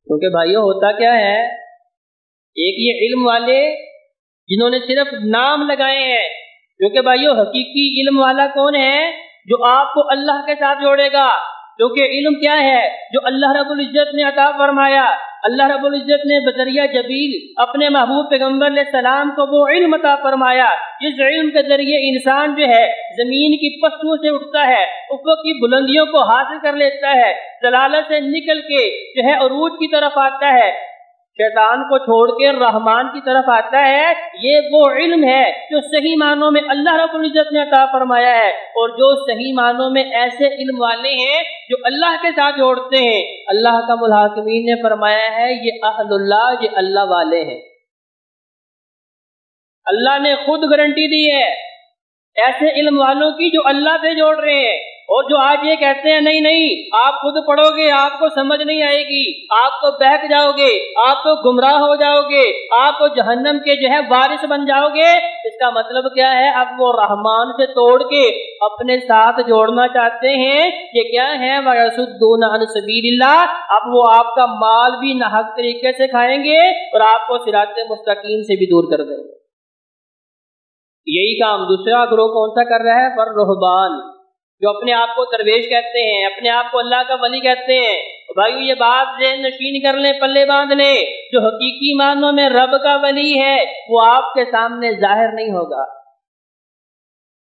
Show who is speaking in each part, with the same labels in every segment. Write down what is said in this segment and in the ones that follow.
Speaker 1: کیونکہ بھائیو ہوتا کیا ہے، ایک یہ علم والے جنہوں نے صرف نام لگائے ہیں، کیونکہ بھائیو حقیقی علم والا کون ہے؟ جو آپ کو اللہ کے ساتھ جوڑے گا۔ کیونکہ علم کیا ہے؟ جو اللہ رب العزت نے عطا فرمایا۔ اللہ رب العزت نے بذریعہ جبریل اپنے محبوب پیغمبر علیہ السلام کو وہ علم عطا فرمایا جس علم کے ذریعے انسان جو ہے زمین کی پستوں سے اٹھتا ہے، افق کی بلندیوں کو حاصل کر لیتا ہے، ضلالت سے نکل کے جو ہے عروج کی طرف آتا ہے، شیطان کو چھوڑ کے رحمان کی طرف آتا ہے۔ یہ وہ علم ہے جو صحیح معنوں میں اللہ رب العزت نے عطا فرمایا ہے، اور جو صحیح معنوں میں ایسے علم والے ہیں جو اللہ کے ساتھ جوڑتے ہیں، اللہ کا الحاکمین نے فرمایا ہے یہ اہل اللہ، یہ اللہ والے ہیں۔ اللہ نے خود گارنٹی دی ہے ایسے علم والوں کی جو اللہ سے جوڑ رہے ہیں، اور جو آج یہ کہتے ہیں نہیں نہیں آپ خود پڑھو گے آپ کو سمجھ نہیں آئے گی، آپ تو بہک جاؤ گے، آپ تو گمراہ ہو جاؤ گے، آپ تو جہنم کے جو ہے وارث بن جاؤ گے، اس کا مطلب کیا ہے؟ اب وہ رحمان سے توڑ کے اپنے ساتھ جوڑنا چاہتے ہیں۔ یہ کیا ہے؟ وَيَصُدُّونَ عَنْ سَبِيلِ اللَّهِ، اب وہ آپ کا مال بھی ناحق طریقے سے کھائیں گے اور آپ کو صراط مستقیم سے بھی دور کر دیں گے۔ یہی کام دوسرا گروہ کون سا کر رہا ہے؟ فَالرُّهْبَانِ، جو اپنے آپ کو درویش کہتے ہیں، اپنے آپ کو اللہ کا ولی کہتے ہیں۔ بھائیو یہ بات ذہن نشین کر لیں، پلے باندھ لیں، جو حقیقی معنوں میں رب کا ولی ہے وہ آپ کے سامنے ظاہر نہیں ہوگا،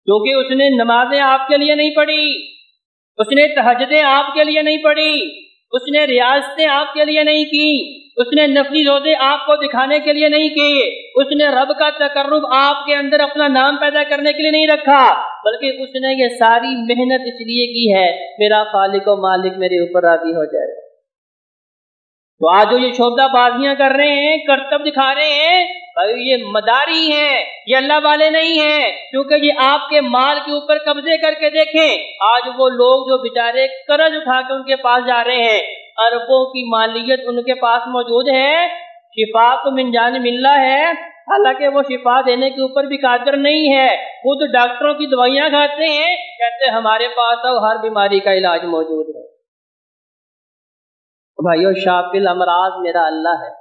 Speaker 1: کیونکہ اس نے نمازیں آپ کے لیے نہیں پڑھی، اس نے تہجدیں آپ کے لیے نہیں پڑھی، اس نے ریاضتیں آپ کے لیے نہیں کی، اس نے نفلی روزے آپ کو دکھانے کے لیے نہیں کیے، اس نے رب کا تقرب آپ کے اندر اپنا نام پیدا کرنے کے لیے نہیں رکھا، بلکہ اس نے یہ ساری محنت اس لیے کی ہے میرا خالق و مالک میرے اوپر راضی ہو جائے۔ تو آج جو یہ شعبہ بازیاں کر رہے ہیں، کرتب دکھا رہے ہیں، یہ مداری ہیں، یہ اللہ والے نہیں ہیں، کیونکہ یہ آپ کے مال کے اوپر قبضے کر کے دیکھیں۔ آج وہ لوگ جو بیچارے قرض اٹھا کے ان کے پاس جا رہے ہیں، اربوں کی مالیت ان کے پاس موجود ہے، شفا تو من جانب اللہ ہے، حالانکہ وہ شفا دینے کے اوپر بھی قادر نہیں ہے، خود ڈاکٹروں کی دوائیاں کھاتے ہیں، کہتے ہیں ہمارے پاس ہر بیماری کا علاج موجود ہے۔ بھائیو شافی الامراض میرا اللہ ہے،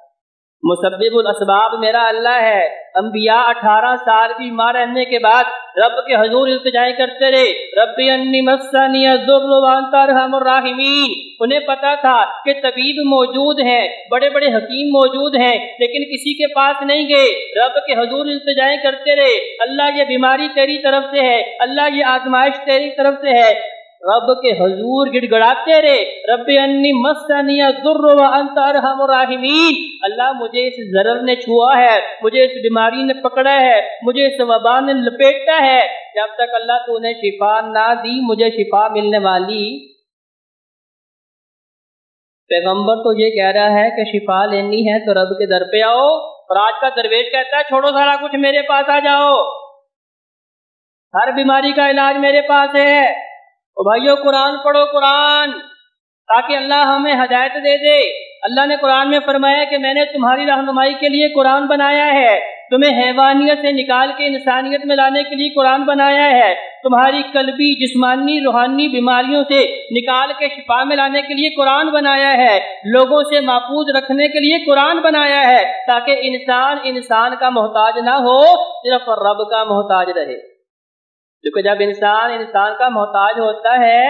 Speaker 1: مسبب الاسباب میرا اللہ ہے۔ انبیاء 18 سال بیمار رہنے کے بعد رب کے حضور التجائے کرتے رہے، ربی انی مسنی الضر وانت ارحم الراحمین۔ انہیں پتا تھا کہ طبیب موجود ہیں، بڑے بڑے حکیم موجود ہیں، لیکن کسی کے پاس نہیں گئے، رب کے حضور التجائے کرتے رہے، اللہ یہ بیماری تیری طرف سے ہے، اللہ یہ آزمائش تیری طرف سے ہے، رب کے حضور گڑ گڑاتے رہے، رب انی مسنی الضر وانت ارحم الراحمین۔ اللہ مجھے اس ضرر نے چھوا ہے، مجھے اس بیماری نے پکڑا ہے، مجھے اس وبا نے لپیٹا ہے، جب تک اللہ تو نے شفا نہ دی مجھے شفا ملنے والی۔ پیغمبر تو یہ کہہ رہا ہے کہ شفا لینی ہے تو رب کے در پہ آؤ، اور آج کا درویش کہتا ہے چھوڑو سارا کچھ میرے پاس آ جاؤ، ہر بیماری کا علاج میرے پاس ہے۔ اور بھائیو قرآن پڑھو، قرآن، تاکہ اللہ ہمیں ہدایت دے دے۔ اللہ نے قرآن میں فرمایا کہ میں نے تمہاری رہنمائی کے لیے قرآن بنایا ہے، تمہیں حیوانیت سے نکال کے انسانیت میں لانے کے لیے قرآن بنایا ہے، تمہاری قلبی جسمانی روحانی بیماریوں سے نکال کے شفا میں لانے کے لیے قرآن بنایا ہے، لوگوں سے محفوظ رکھنے کے لیے قرآن بنایا ہے، تاکہ انسان کا محتاج نہ ہو، صرف رب کا محتاج رہے۔ کیونکہ جب انسان کا محتاج ہوتا ہے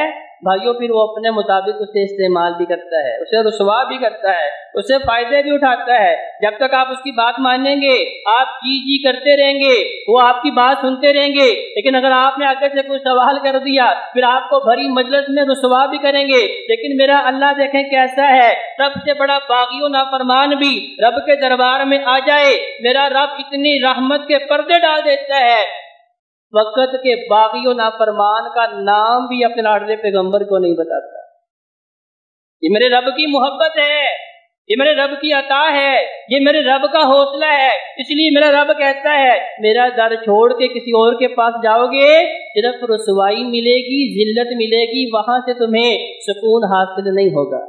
Speaker 1: بھائیو، پھر وہ اپنے مطابق اسے استعمال بھی کرتا ہے، اسے رسوا بھی کرتا ہے، اسے فائدے بھی اٹھاتا ہے۔ جب تک آپ اس کی بات مانیں گے، آپ جی کرتے رہیں گے، وہ آپ کی بات سنتے رہیں گے، لیکن اگر آپ نے آگے سے کوئی سوال کر دیا پھر آپ کو بھری مجلس میں رسوا بھی کریں گے۔ لیکن میرا اللہ دیکھیں کیسا ہے، سب سے بڑا باغی و نافرمان بھی رب کے دربار میں آ جائے، میرا رب اتنی رحمت کے پردے ڈال دیتا ہے، وقت کے باغی و نافرمان کا نام بھی اپنے لاڈلے پیغمبر کو نہیں بتاتا۔ یہ میرے رب کی محبت ہے، یہ میرے رب کی عطا ہے، یہ میرے رب کا حوصلہ ہے، اس لیے میرا رب کہتا ہے میرا در چھوڑ کے کسی اور کے پاس جاؤ گے صرف رسوائی ملے گی، ذلت ملے گی، وہاں سے تمہیں سکون حاصل نہیں ہوگا۔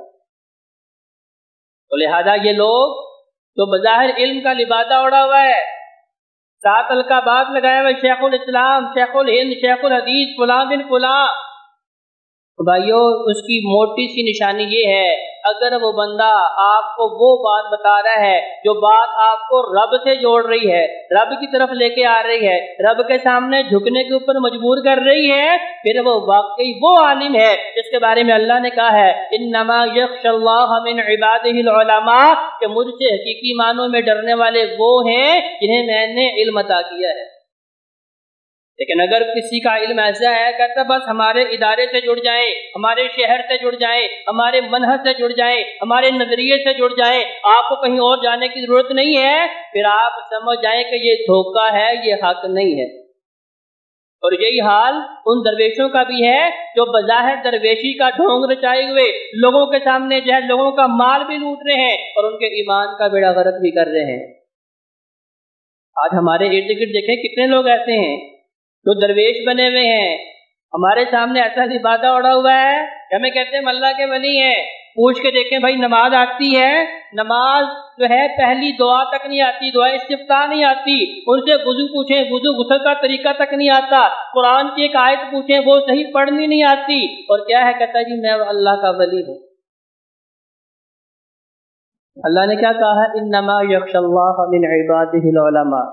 Speaker 1: تو لہذا یہ لوگ جو بظاہر علم کا لبادہ اڑا ہوا ہے، 7 القابات لگائے ہوئے، شیخ الاسلام، شیخ الہند، شیخ الحدیث، فلاں بن فلاں، بھائیو اس کی موٹی سی نشانی یہ ہے اگر وہ بندہ آپ کو وہ بات بتا رہا ہے جو بات آپ کو رب سے جوڑ رہی ہے، رب کی طرف لے کے آ رہی ہے، رب کے سامنے جھکنے کے اوپر مجبور کر رہی ہے، پھر وہ واقعی وہ عالم ہے جس کے بارے میں اللہ نے کہا ہے انما یخشی اللہ من عبادہ العلماء، کہ مجھ سے حقیقی معنوں میں ڈرنے والے وہ ہیں جنہیں میں نے علم عطا کیا ہے۔ لیکن اگر کسی کا علم ایسا ہے کہتا بس ہمارے ادارے سے جڑ جائیں، ہمارے شہر سے جڑ جائیں، ہمارے منہج سے جڑ جائیں، ہمارے نظریے سے جڑ جائیں، آپ کو کہیں اور جانے کی ضرورت نہیں ہے، پھر آپ سمجھ جائیں کہ یہ دھوکہ ہے، یہ حق نہیں ہے۔ اور یہی حال ان درویشوں کا بھی ہے جو بظاہر درویشی کا ڈھونگ رچائے ہوئے لوگوں کے سامنے جو ہے لوگوں کا مال بھی لوٹ رہے ہیں اور ان کے ایمان کا بیڑا غرق بھی کر رہے ہیں۔ آج ہمارے ارد گرد دیکھیں کتنے لوگ ایسے ہیں جو درویش بنے ہوئے ہیں، ہمارے سامنے ایسا لبادہ اڑا ہوا ہے کہ ہمیں کہتے ہیں اللہ کے ولی ہیں، پوچھ کے دیکھیں بھائی نماز آتی ہے؟ نماز جو ہے پہلی دعا تک نہیں آتی، دعا استفتاح نہیں آتی، ان سے وضو پوچھیں وضو غسل کا طریقہ تک نہیں آتا، قرآن کی ایک آیت پوچھیں وہ صحیح پڑھنی نہیں آتی، اور کیا ہے کہتا ہے جی میں اللہ کا ولی ہوں۔ اللہ نے کیا کہا ہے انما یخشی اللہ من عبادہ العلماء،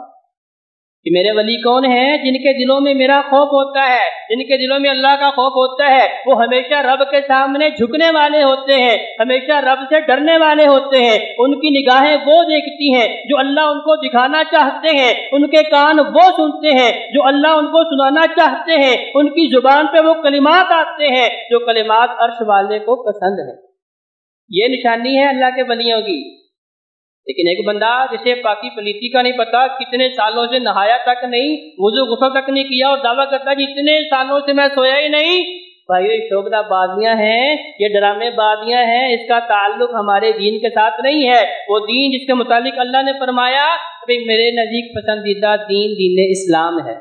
Speaker 1: کہ میرے ولی کون ہیں؟ جن کے دلوں میں میرا خوف ہوتا ہے، جن کے دلوں میں اللہ کا خوف ہوتا ہے، وہ ہمیشہ رب کے سامنے جھکنے والے ہوتے ہیں، ہمیشہ رب سے ڈرنے والے ہوتے ہیں، ان کی نگاہیں وہ دیکھتی ہیں جو اللہ ان کو دکھانا چاہتے ہیں، ان کے کان وہ سنتے ہیں جو اللہ ان کو سنانا چاہتے ہیں، ان کی زبان پہ وہ کلمات آتے ہیں جو کلمات عرش والے کو پسند ہیں۔ یہ نشانی ہے اللہ کے ولیوں کی۔ لیکن ایک بندہ جسے پاکی پلیتی کا نہیں پتا، کتنے سالوں سے نہایا تک نہیں، وضو غسل تک نہیں کیا، اور دعویٰ کرتا ہے اتنے سالوں سے میں سویا ہی نہیں، بھائی یہ شوبدہ بازیاں ہیں، یہ ڈرامے بازیاں ہیں، اس کا تعلق ہمارے دین کے ساتھ نہیں ہے۔ وہ دین جس کے متعلق اللہ نے فرمایا کہ میرے نزدیک پسندیدہ دین دین اسلام ہے۔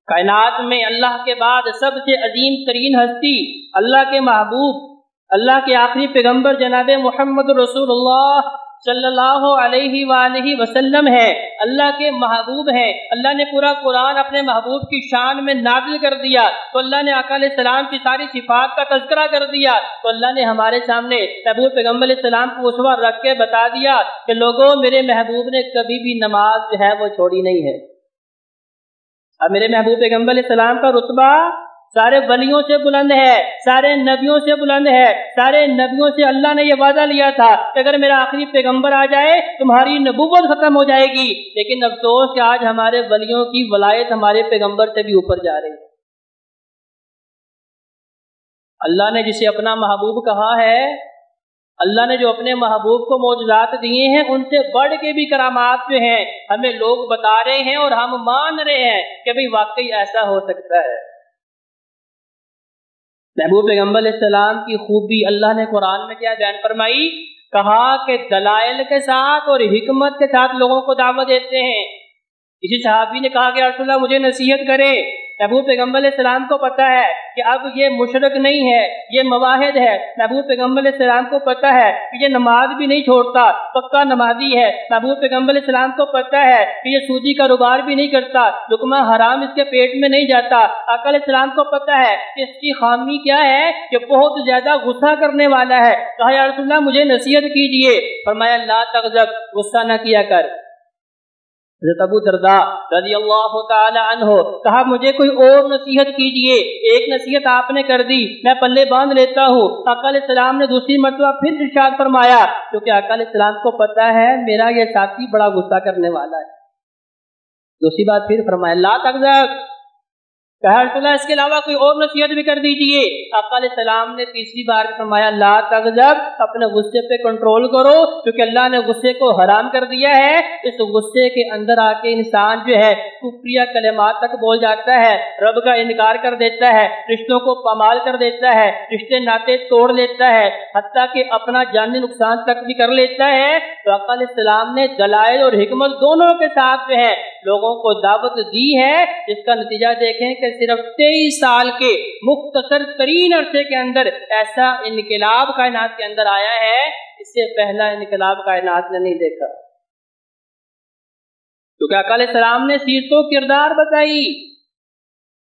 Speaker 1: کائنات میں اللہ کے بعد سب سے عظیم ترین ہستی اللہ کے محبوب، اللہ کے آخری پیغمبر جناب محمد رسول اللہ صلی اللہ علیہ وآلہ وسلم ہے، اللہ کے محبوب ہیں۔ اللہ نے پورا قرآن اپنے محبوب کی شان میں نازل کر دیا، تو اللہ نے آقا علیہ السلام کی ساری صفات کا تذکرہ کر دیا، تو اللہ نے ہمارے سامنے محبوب پیغمبر علیہ السلام کو اسوہ رکھ کے بتا دیا کہ لوگوں میرے محبوب نے کبھی بھی نماز جو ہے وہ چھوڑی نہیں ہے۔ اب میرے محبوب پیغمبر علیہ السلام کا رتبہ سارے ولیوں سے بلند ہے، سارے نبیوں سے بلند ہے، سارے نبیوں سے اللہ نے یہ وعدہ لیا تھا کہ اگر میرا آخری پیغمبر آ جائے تمہاری نبوت ختم ہو جائے گی، لیکن افسوس کہ آج ہمارے ولیوں کی ولایت ہمارے پیغمبر سے بھی اوپر جا رہی ہے۔ اللہ نے جسے اپنا محبوب کہا ہے، اللہ نے جو اپنے محبوب کو معجزات دیے ہیں، ان سے بڑھ کے بھی کرامات جو ہیں ہمیں لوگ بتا رہے ہیں اور ہم مان رہے ہیں کہ بھئی واقعی ایسا ہو سکتا ہے۔ محبوب پیغمبر علیہ السلام کی خوبی اللہ نے قرآن میں کیا بیان فرمائی؟ کہا کہ دلائل کے ساتھ اور حکمت کے ساتھ لوگوں کو دعوت دیتے ہیں۔ کسی صحابی نے کہا کہ رسول اللہ مجھے نصیحت کرے۔ محبوب پیغمبر علیہ السلام کو پتہ ہے کہ اب یہ مشرک نہیں ہے، یہ موحد ہے۔ محبوب پیغمبر علیہ السلام کو پتہ ہے کہ یہ نماز بھی نہیں چھوڑتا، پکا نمازی ہے۔ محبوب پیغمبر علیہ السلام کو پتہ ہے کہ یہ سودی کاروبار بھی نہیں کرتا، لقمہ حرام اس کے پیٹ میں نہیں جاتا۔ آقا علیہ السلام کو پتہ ہے کہ اس کی خامی کیا ہے کہ بہت زیادہ غصہ کرنے والا ہے۔ کہا یا رسول اللہ مجھے نصیحت کیجئے۔ فرمایا لا تغضب، غصہ نہ کیا کر۔ حضرت ابو درداء رضی اللہ تعالی عنہ کہا مجھے کوئی اور نصیحت کیجئے۔ ایک نصیحت آپ نے کر دی، میں پلے باندھ لیتا ہوں۔ آقا علیہ السلام نے دوسری مرتبہ پھر ارشاد فرمایا، کیونکہ آقا علیہ السلام کو پتہ ہے میرا یہ ساتھی بڑا غصہ کرنے والا ہے۔ دوسری بات پھر فرمایا لا تغضب، کہا رسول اللہ اس کے علاوہ کوئی اور نصیحت بھی کر دیجئے۔ آقا علیہ السلام نے تیسری بار فرمایا لا تغضب، اپنے غصے پہ کنٹرول کرو، کیونکہ اللہ نے غصے کو حرام کر دیا ہے۔ اس غصے کے اندر آ کے انسان جو ہے کفریہ کلمات تک بول جاتا ہے، رب کا انکار کر دیتا ہے، رشتوں کو پامال کر دیتا ہے، رشتے ناطے توڑ لیتا ہے، حتیٰ کہ اپنا جانی نقصان تک بھی کر لیتا ہے۔ تو آقا علیہ السلام نے دلائل اور حکمت دونوں کے ساتھ جو ہے لوگوں کو دعوت دی ہے، جس کا نتیجہ دیکھیں کہ صرف 23 سال کے مختصر ترین عرصے کے اندر ایسا انقلاب کائنات کے اندر آیا ہے، اس سے پہلا انقلاب کائنات نے نہیں دیکھا۔ کیونکہ آقا علیہ السلام نے سیرت و کردار بتائی،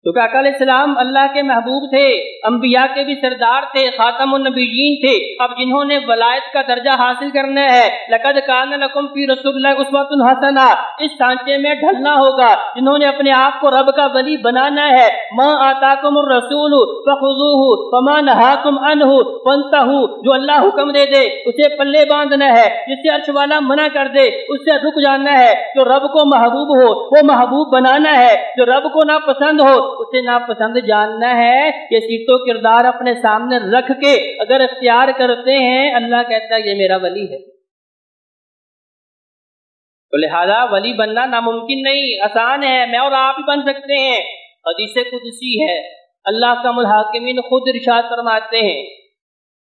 Speaker 1: کیونکہ آقا علیہ السلام اللہ کے محبوب تھے، انبیاء کے بھی سردار تھے، خاتم النبیین تھے۔ اب جنہوں نے ولایت کا درجہ حاصل کرنا ہے، لقد کان لکم فی رسول اللہ اسوۃ حسنہ، اس سانچے میں ڈھلنا ہوگا۔ جنہوں نے اپنے آپ کو رب کا ولی بنانا ہے، ما آتاکم الرسول فخذوہ وما نہاکم عنہ فانتہوا، جو اللہ حکم دے دے اسے پلے باندھنا ہے، جس سے عرش والا منع کر دے اس سے رک جانا ہے۔ جو رب کو محبوب ہو وہ محبوب بنانا ہے، جو رب کو ناپسند ہو اسے ناپسند جاننا ہے۔ یہ سیرت و کردار اپنے سامنے رکھ کے اگر اختیار کرتے ہیں، اللہ کہتا ہے یہ میرا ولی ہے۔ تو لہذا ولی بننا ناممکن نہیں، آسان ہے، میں اور آپ ہی بن سکتے ہیں۔ حدیث قدسی ہے، اللہ کا الحاکمین خود ارشاد فرماتے ہیں۔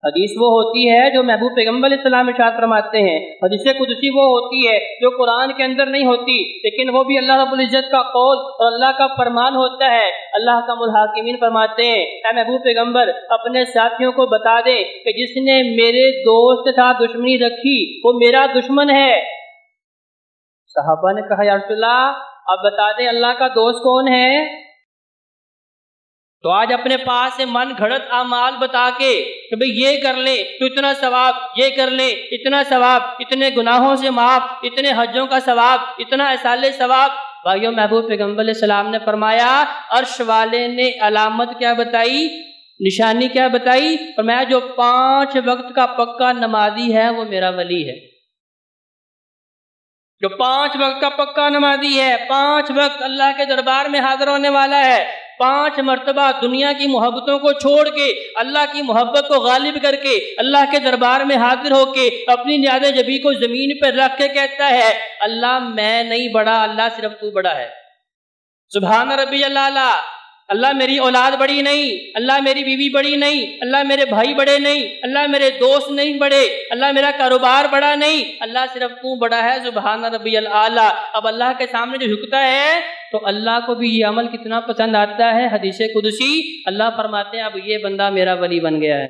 Speaker 1: حدیث وہ ہوتی ہے جو محبوب پیغمبر علیہ السلام ارشاد فرماتے ہیں، حدیث قدسی وہ ہوتی ہے جو قرآن کے اندر نہیں ہوتی، لیکن وہ بھی اللہ رب العزت کا قول اور اللہ کا فرمان ہوتا ہے۔ اللہ کا الحاکمین فرماتے ہیں، اے محبوب پیغمبر اپنے ساتھیوں کو بتا دے کہ جس نے میرے دوست کے ساتھ دشمنی رکھی وہ میرا دشمن ہے۔ صحابہ نے کہا یا رسول اللہ اب بتا دیں اللہ کا دوست کون ہے؟ تو آج اپنے پاس سے من گھڑت اعمال بتا کے کہ بھئی یہ کر لیں تو اتنا ثواب، یہ کر لیں اتنا ثواب، اتنے گناہوں سے معاف، اتنے حجوں کا ثواب، اتنا اصالِ ثواب۔ بھائیو محبوب پیغمبر علیہ السلام نے فرمایا، عرش والے نے علامت کیا بتائی، نشانی کیا بتائی؟ فرمایا جو 5 وقت کا پکا نمازی ہے وہ میرا ولی ہے۔ جو 5 وقت کا پکا نمازی ہے، 5 وقت اللہ کے دربار میں حاضر ہونے والا ہے، 5 مرتبہ دنیا کی محبتوں کو چھوڑ کے اللہ کی محبت کو غالب کر کے اللہ کے دربار میں حاضر ہو کے اپنی نیاز جبی کو زمین پر رکھ کے کہتا ہے اللہ میں نہیں بڑا، اللہ صرف تو بڑا ہے۔ سبحان ربی اللہ، اللہ میری اولاد بڑی نہیں، اللہ میری بیوی بڑی نہیں، اللہ میرے بھائی بڑے نہیں، اللہ میرے دوست نہیں بڑے، اللہ میرا کاروبار بڑا نہیں، اللہ صرف تو بڑا ہے۔ سبحان ربی الاعلیٰ۔ اب اللہ کے سامنے جو جھکتا ہے تو اللہ کو بھی یہ عمل کتنا پسند آتا ہے۔ حدیث قدسی اللہ فرماتے ہیں اب یہ بندہ میرا ولی بن گیا ہے۔